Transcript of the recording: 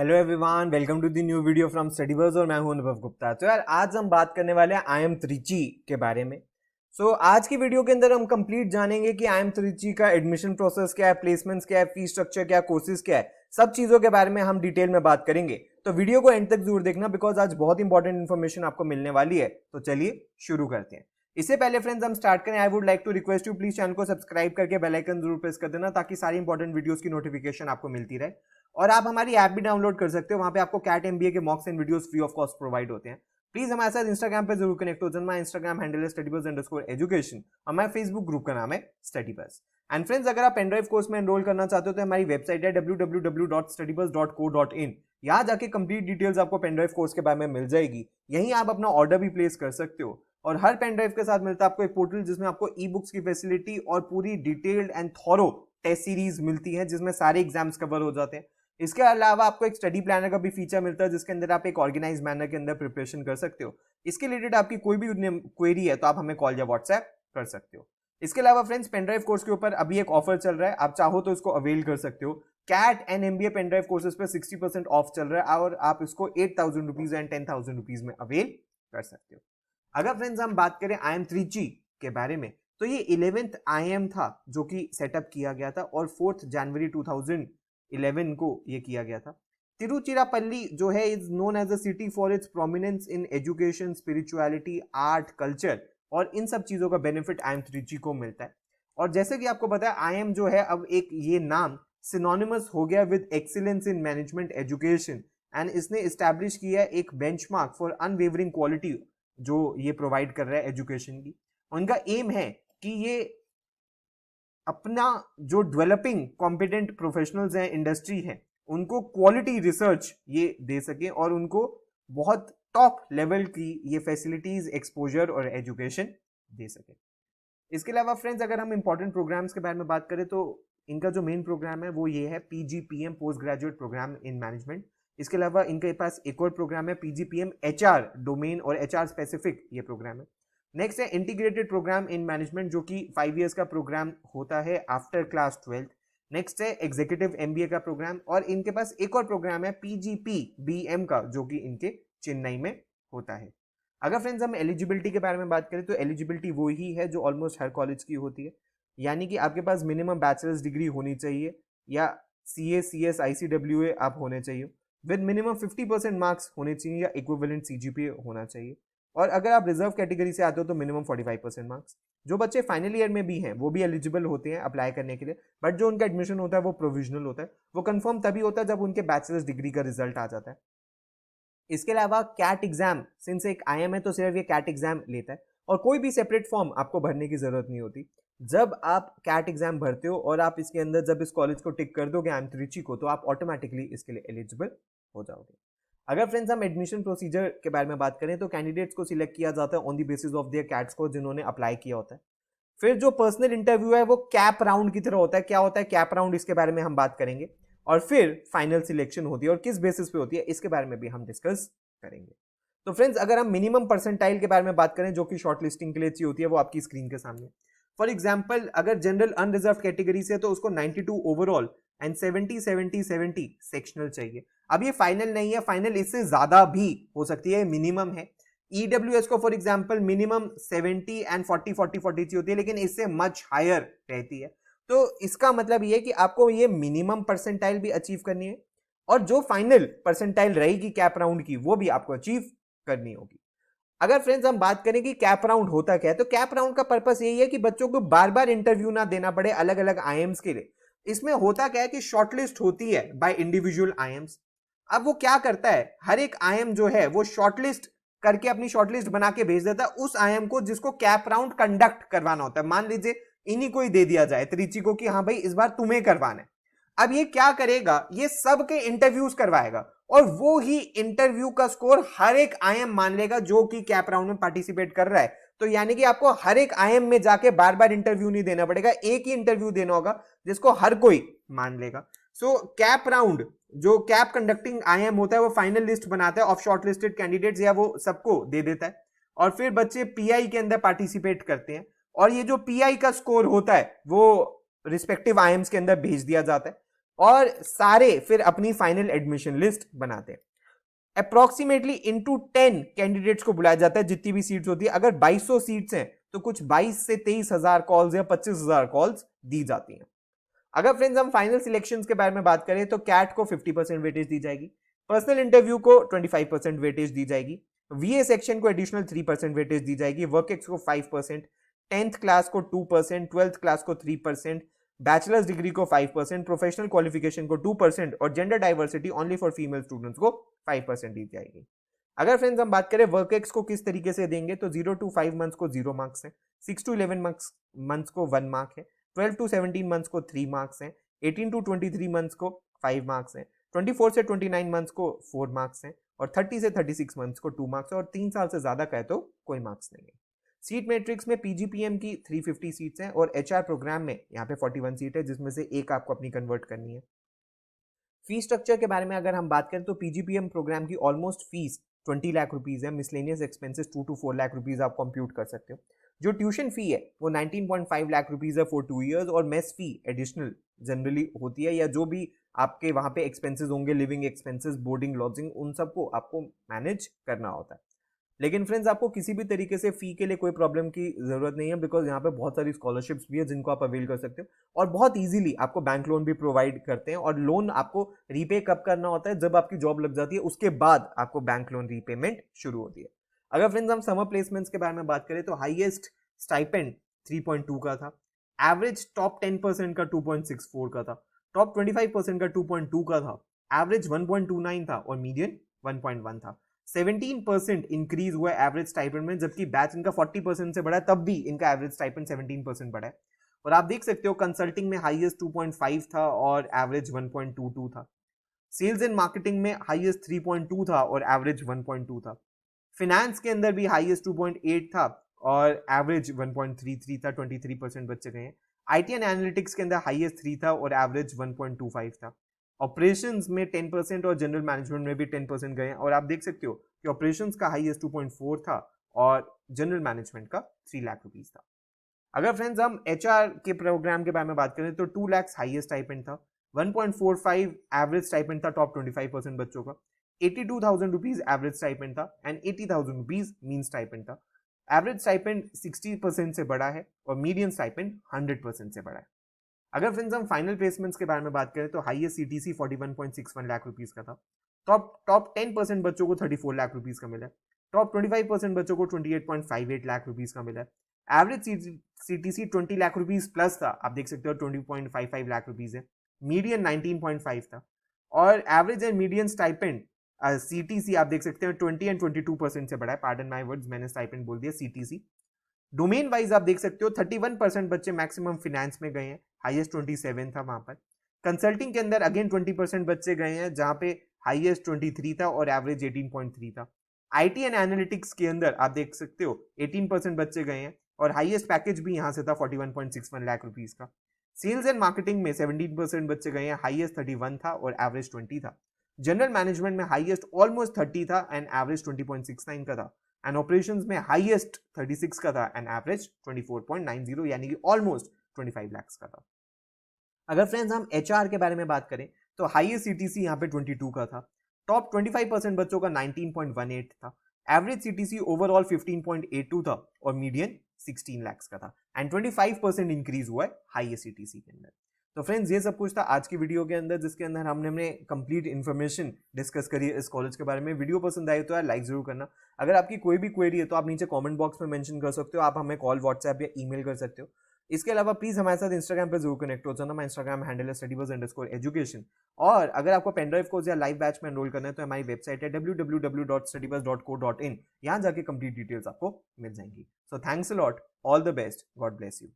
Hello everyone, welcome to the new video from Studyverse और मैं हूं अनुभव गुप्ता। तो यार आज हम बात करने वाले हैं आई एम त्रिची के बारे में। आज की वीडियो के अंदर हम कंप्लीट जानेंगे कि आई एम त्रिची का एडमिशन प्रोसेस क्या है, प्लेसमेंट्स क्या है, फी स्ट्रक्चर क्या है, कोर्सेज क्या है, सब चीजों के बारे में हम डिटेल में बात करेंगे। तो वीडियो को एंड तक जरूर देखना बिकॉज आज बहुत इंपॉर्टेंट इन्फॉर्मेशन आपको मिलने वाली है। तो चलिए शुरू करते हैं। इससे पहले फ्रेंड्स हम स्टार्ट करें, I would like to request you please channel को सब्सक्राइब करके बेल आइकन जरूर प्रेस कर देना ताकि सारी इंपॉर्टेंट वीडियोस की नोटिफिकेशन आपको मिलती रहे। और आप हमारी ऐप भी डाउनलोड कर सकते हो, वहां पे आपको कैट एमबीए के मॉक्स and videos free of cost provide होते हैं। प्लीज हमारे साथ इंस्टाग्राम पे जरूर कनेक्ट हो जाना। माय इंस्टाग्राम हैंडल है studybuds_education और हमारे फेसबुक ग्रुप का नाम है स्टडीबस। एंड फ्रेंड्स, अगर आप पेनड्राइव कोर्स में एनरोल करना चाहते हो तो हमारी वेबसाइट है www.studybus.co.in। यहाँ जाके कंप्लीट डिटेल्स आपको पेनड्राइव कोर्स के बारे में मिल जाएगी। यहीं आप अपना ऑर्डर भी प्लेस कर सकते हो और हर पेनड्राइव के साथ मिलता है आपको एक पोर्टल जिसमें आपको ई बुक्स की फैसिलिटी और पूरी detailed and thorough test series मिलती है जिसमें सारे एग्जाम्स कवर हो जाते हैं। इसके अलावा आपको एक स्टडी प्लानर का भी फीचर मिलता है जिसके अंदर आप एक ऑर्गेनाइज मैनर के अंदर प्रिपरेशन कर सकते हो। इसके रिलेटेड आपकी कोई भी क्वेरी है तो आप हमें कॉल या व्हाट्सएप कर सकते हो। इसके अलावा फ्रेंड्स, पेनड्राइव कोर्स के ऊपर अभी एक ऑफर चल रहा है, आप चाहो तो इसको अवेल कर सकते हो। CAT and MBA pendrive courses पे 60% ऑफ चल रहा है और आप इसको 8,000 रुपीज एंड 10,000 रुपीज में अवेल कर सकते हो। अगर फ्रेंड्स हम बात करें आई एम त्रिची के बारे में तो ये 11th IIM था जो कि सेटअप किया गया था और 4 जनवरी 2011 को ये किया गया था। तिरुचिरापल्ली जो है is known as a city for its prominence in education, spirituality, art, culture और इन सब चीजों का बेनिफिट आई एम त्रिची को मिलता है। और जैसे कि आपको पता है IIM जो है अब एक ये नाम सिनोनिमस हो गया with excellence in management education and इसने इस्टेब्लिश किया एक बेंचमार्क फॉर अनवेवरिंग क्वालिटी जो ये प्रोवाइड कर रहा है एजुकेशन की। उनका एम है कि ये अपना जो डेवलपिंग कॉम्पिटेंट प्रोफेशनल्स हैं, इंडस्ट्री है, उनको क्वालिटी रिसर्च ये दे सके और उनको बहुत टॉप लेवल की ये फैसिलिटीज, एक्सपोजर और एजुकेशन दे सके। इसके अलावा फ्रेंड्स, अगर हम इंपॉर्टेंट प्रोग्राम्स के बारे में बात करें तो इनका जो मेन प्रोग्राम है वो ये है PGPM post graduate program in management. इसके अलावा इनके पास एक और प्रोग्राम है PGPM HR डोमेन और HR स्पेसिफिक ये प्रोग्राम है। नेक्स्ट है इंटीग्रेटेड प्रोग्राम इन मैनेजमेंट जो कि 5 इयर्स का प्रोग्राम होता है आफ्टर क्लास 12। नेक्स्ट है एग्जीक्यूटिव MBA का प्रोग्राम और इनके पास एक और प्रोग्राम है PGPBM का जो कि इनके चेन्नई में होता है। अगर फ्रेंड्स हम एलिजिबिलिटी के बारे में बात करें तो एलिजिबिलिटी वो ही है जो ऑलमोस्ट हर कॉलेज की होती है, यानी कि आपके पास मिनिमम बैचलर्स डिग्री होनी चाहिए या CA CS ICWA आप होने चाहिए विद मिनिमम 50% मार्क्स होने चाहिए या इक्विवेलेंट CGPA होना चाहिए। और अगर आप रिजर्व कैटेगरी से आते हो तो मिनिमम 45% मार्क्स। जो बच्चे फाइनल ईयर में भी हैं वो भी एलिजिबल होते हैं अप्लाई करने के लिए, बट जो उनका एडमिशन होता है वो प्रोविजनल होता है, वो कंफर्म तभी होता है जब उनके बैचलर्स डिग्री का रिजल्ट आ जाता है। इसके अलावा कैट एग्जाम, सिंस एक IIM है तो सिर्फ ये कैट एग्जाम लेता है और कोई भी सेपरेट फॉर्म आपको भरने की जरूरत नहीं होती। जब आप कैट एग्जाम भरते हो और आप इसके अंदर जब इस कॉलेज को टिक कर दोगे आई एम त्रिची को, तो आप ऑटोमेटिकली इसके लिए एलिजिबल हो जाओगे। अगर फ्रेंड्स हम एडमिशन प्रोसीजर के बारे में बात करें तो कैंडिडेट्स को सिलेक्ट किया जाता है on the basis of their CAT score जिन्होंने अप्लाई किया होता है। फिर जो पर्सनल इंटरव्यू है वो कैप राउंड की तरह होता है। क्या होता है कैप राउंड, इसके बारे में हम बात करेंगे। और फिर फाइनल सिलेक्शन होती है और किस बेसिस पे होती है इसके बारे में भी हम डिस्कस करेंगे। तो फ्रेंड्स, अगर हम मिनिमम परसेंटाइल के बारे में बात करें जो कि शॉर्टलिस्टिंग के लिए चाहिए होती है वो आपकी स्क्रीन के सामने। फॉर एग्जांपल, अगर जनरल अनरिजर्व कैटेगरी से तो उसको 92 ओवरऑल एंड 70 70 70 सेक्शनल चाहिए। अब ये फाइनल नहीं है, फाइनल इससे ज्यादा भी हो सकती है, मिनिमम है। EWS को फॉर एग्जांपल मिनिमम 70 एंड 40 40 40 चाहिए होती है लेकिन इससे मच हायर रहती है। तो इसका मतलब ये है कि आपको ये मिनिमम परसेंटाइल भी अचीव करनी है और जो फाइनल परसेंटाइल रहेगी कैप राउंड की वो भी आपको अचीव करनी होगी। अगर फ्रेंड्स हम बात करें कि कैप राउंड होता क्या है तो कैप राउंड का पर्पस यही है कि बच्चों को बार बार इंटरव्यू ना देना पड़े अलग अलग IIMs के लिए। इसमें होता क्या है कि शॉर्टलिस्ट होती है बाय इंडिविजुअल IIMs। अब वो क्या करता है, हर एक IIM जो है वो शॉर्टलिस्ट करके अपनी शॉर्टलिस्ट बना के भेज देता है उस IIM को जिसको कैप राउंड कंडक्ट करवाना होता है। मान लीजिए इन्हीं को ही दे दिया जाए त्रिची को कि हाँ भाई इस बार तुम्हें करवाना है। अब ये क्या करेगा, ये सबके इंटरव्यूज करवाएगा और वो ही इंटरव्यू का स्कोर हर एक IIM मान लेगा जो कि कैप राउंड में पार्टिसिपेट कर रहा है। तो यानी कि आपको हर एक IIM में जाके बार बार इंटरव्यू नहीं देना पड़ेगा, एक ही इंटरव्यू देना होगा जिसको हर कोई मान लेगा। सो कैप राउंड जो कैप कंडक्टिंग IIM होता है वो फाइनल लिस्ट बनाता है ऑफ शॉर्टलिस्टेड कैंडिडेट्स या वो सबको दे देता है और फिर बच्चे PI के अंदर पार्टिसिपेट करते हैं और ये जो PI का स्कोर होता है वो रिस्पेक्टिव IIMs के अंदर भेज दिया जाता है और सारे फिर अपनी फाइनल एडमिशन लिस्ट बनाते हैं। अप्रोक्सीमेटली इनटू 10 कैंडिडेट्स को बुलाया जाता है जितनी भी सीट्स होती है। अगर 2200 सीट्स हैं तो कुछ 22 से 23,000 कॉल्स या 25,000 कॉल्स दी जाती हैं। अगर फ्रेंड्स हम फाइनल सिलेक्शंस के बारे में बात करें तो कैट को 50% वेटेज दी जाएगी, पर्सनल इंटरव्यू को 25% वेटेज दी जाएगी, वीए सेक्शन को एडिशनल 3% वेटेज दी जाएगी, वर्क एक्स को 5%, 10th क्लास को 2%, 12th क्लास को 3%, बैचलर्स डिग्री को 5%, प्रोफेशनल क्वालिफिकेशन को 2% और gender diversity only for female students को 5% दी जाएगी। अगर फ्रेंड्स हम बात करें वर्क एक्स को किस तरीके से देंगे तो 0 to 5 मंथ्स को 0 मार्क्स है, 6 to 11 मंथ्स को 1 मार्क है, 12 to 17 मंथ्स को 3 मार्क्स हैं, 18 to 23 मंथ्स को 5 मार्क्स हैं, 24 से 29 मंथ्स को 4 मार्क्स हैं और 30 से 36 मंथ्स को 2 मार्क्स है और 3 साल से ज्यादा का है तो कोई मार्क्स नहीं है। सीट मैट्रिक्स में पीजीपीएम की 350 सीट्स हैं और एचआर प्रोग्राम में यहाँ पे 41 सीट है जिसमें से एक आपको अपनी कन्वर्ट करनी है। फी स्ट्रक्चर के बारे में अगर हम बात करें तो पीजीपीएम प्रोग्राम की ऑलमोस्ट फीस 20 लाख रुपीज है, miscellaneous expenses 2 to 4 lakh rupees आप कंप्यूट कर सकते हो। जो ट्यूशन फी है वो 19.5 लाख रुपीज है फॉर 2 इयर्स और मेस फी एडिशनल जनरली होती है या जो भी आपके वहां पे एक्सपेंसेस होंगे, लिविंग एक्सपेंसेस, बोर्डिंग, लॉजिंग, उन सबको आपको मैनेज करना होता है। लेकिन फ्रेंड्स आपको किसी भी तरीके से फी के लिए कोई प्रॉब्लम की जरूरत नहीं है बिकॉज यहाँ पे बहुत सारी स्कॉलरशिप्स भी है जिनको आप अवेल कर सकते हो और बहुत इजीली आपको बैंक लोन भी प्रोवाइड करते हैं और लोन आपको रीपे कब करना होता है, जब आपकी जॉब लग जाती है उसके बाद आपको बैंक लोन रीपेमेंट शुरू होती है। अगर फ्रेंड्स हम समर प्लेसमेंट्स के बारे में बात करें तो हाईएस्ट स्टाइपेंड 3.2 का था, एवरेज टॉप 10% का 2.64 का था, टॉप 25% का 2.2 का था, एवरेज 1.29 था और मीडियन 1.1 था। 17% इंक्रीज हुआ एवरेज स्टाइपेंड में, जबकि बैच इनका 40% से बढ़ा है तब भी इनका एवरेज स्टाइपेंड 17% बढ़ा है। और आप देख सकते हो कंसल्टिंग में हाईएस्ट 2.5 था और एवरेज 1.22 था, सेल्स एंड मार्केटिंग में हाईएस्ट 3.2 था और एवरेज 1.2 था, फिनेंस के अंदर भी हाईएस्ट 2.8 था और एवरेज 1.33 था, 23% बच्चे गए हैं। आईटी एंड एनालिटिक्स के अंदर हाईएस्ट 3 था और एवरेज 1.25 था। ऑपरेशंस में 10% और जनरल मैनेजमेंट में भी 10% गए हैं और आप देख सकते हो कि ऑपरेशंस का हाईएस्ट 2.4 था और जनरल मैनेजमेंट का 3 लाख रुपीज था। अगर फ्रेंड्स हम एचआर के प्रोग्राम के बारे में बात करें तो 2 लाख हाईएस्ट स्टाइपेंड था, 1.45 एवरेज स्टाइपेंड था टॉप 25% बच्चों का, 82,000 रुपीज एवरेज स्टाइपेंड था एंड 80,000 रुपीज मीन स्टाइपेंड था। एवरेज स्टाइपेंड 60% से बड़ा है और मीडियन स्टाइपेंड 100% से बड़ा है। अगर फ्रेंड्स हम फाइनल प्लेसमेंट्स के बारे में बात करें तो हाईएस्ट सीटीसी 41.61 लाख रुपीस का था, टॉप 10% बच्चों को 34 लाख रुपीस का मिला है, टॉप 25% बच्चों को 28.58 लाख रुपीस का मिला है। Average CTC 20 lakh rupees plus था, आप देख सकते हो 20.55 लाख रुपीस है, मीडियन 19.5 था और average and median stipend CTC आप देख सकते हैं 20 एंड 22% से बढ़ा है। पार्डन माय वर्ड्स, मैंने स्टाइपेंड बोल दिया, सीटीसी। डोमेन वाइज आप देख सकते हो 31% बच्चे मैक्सिमम फिनेंस में गए हैं, हाईएस्ट 27 था वहां पर। कंसल्टिंग के अंदर अगेन 20% बच्चे गए हैं जहां पे हाईएस्ट 23 था और एवरेज 18.3 था। आईटी एंड एनालिटिक्स के अंदर आप देख सकते हो 18% बच्चे गए हैं और हाईएस्ट पैकेज भी यहां से था 41.61 लाख रुपीस का। सेल्स एंड मार्केटिंग में 17% बच्चे गए हैं, हाईएस्ट 31 था और एवरेज 20 था। जनरल मैनेजमेंट में हाईएस्ट ऑलमोस्ट 30 था एंड एवरेज 20.69 का था एंड ऑपरेशंस में हाईएस्ट 36 का था एंड एवरेज 24.90 यानी कि ऑलमोस्ट 25 लाख का था। अगर फ्रेंड्स हम एचआर के बारे में बात करें तो हाईएस्ट सीटीसी यहाँ पे 22 का था, टॉप 25% बच्चों का 19.18 था, एवरेज सीटीसी ओवरऑल 15.82 था और मीडियन 16 लाख का था एंड 25% इंक्रीज हुआ है हाईएस्ट सीटीसी के अंदर। तो फ्रेंड्स ये सब कुछ था आज की वीडियो के अंदर जिसके अंदर हमने कंप्लीट इन्फॉर्मेशन डिस्कस करी है इस कॉलेज के बारे में। वीडियो पसंद आई तो यार लाइक जरूर करना। अगर आपकी कोई भी क्वेरी है तो आप नीचे कमेंट बॉक्स में मेंशन कर सकते हो, आप हमें कॉल, व्हाट्सएप या ईमेल कर सकते हो। इसके अलावा प्लीज हमारे साथ इंस्टाग्राम पे जरूर कनेक्ट हो जाना। हमारा इंस्टाग्राम हैंडल है studybuzz_education। और अगर आपको पेनड्राइव कोर्स या लाइव बैच में एनरोल करना है तो हमारी वेबसाइट है www.studybuzz.co.in, यहाँ जाके कंप्लीट डिटेल्स आपको मिल जाएंगी। So thanks a lot, all the best, God bless you.